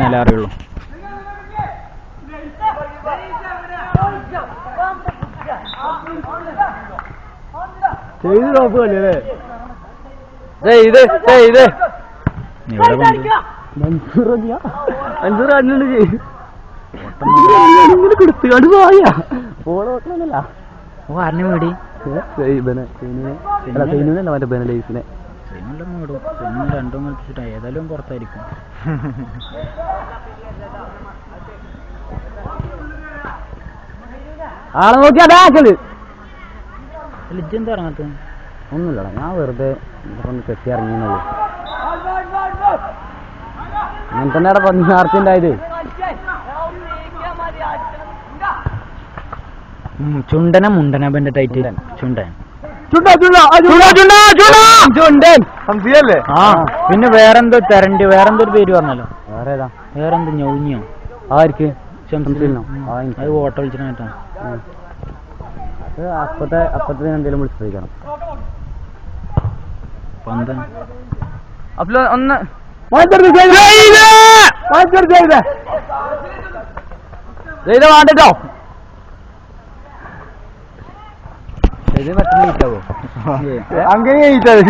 അറിയുള്ളൂ. കൊടുത്തുകൊണ്ട് പോയാ ഓളോട്ടല്ല ആറിന് മേടി മറ്റേ ബെനലൈസിനെ മേടും രണ്ടും കളിച്ചിട്ട് ഏതായാലും പുറത്തായിരിക്കും. ആളെ നോക്കിയാ ബാക്കല് ലിജെന്താ ഇറങ്ങാത്ത ഒന്നുമില്ലടാ, ഞാൻ വെറുതെ ഒന്ന് കെട്ടി ഇറങ്ങിയെന്നുള്ളൂ. അങ്ങനെ തന്നെയാണ് പന്നിയാർത്തിണ്ടായത്. ചുണ്ടന മുണ്ടനബന്റെ ടൈറ്റിൽ ചുണ്ടൻ. ആ പിന്നെ വേറെന്തോ തെരണ്ട് വേറെന്തോ പേര് പറഞ്ഞല്ലോ. വേറേതാ വേറെന്തോ ഞൗഞ്ഞോ ആർക്ക് അത് ഓട്ടോ വിളിച്ചിട്ടാ. അപ്പത്തെ എന്തെങ്കിലും വിളിച്ചിരിക്കണം. ഒന്ന് വേണ്ടോ ഇത് പെട്ടെന്ന് അങ്ങനെ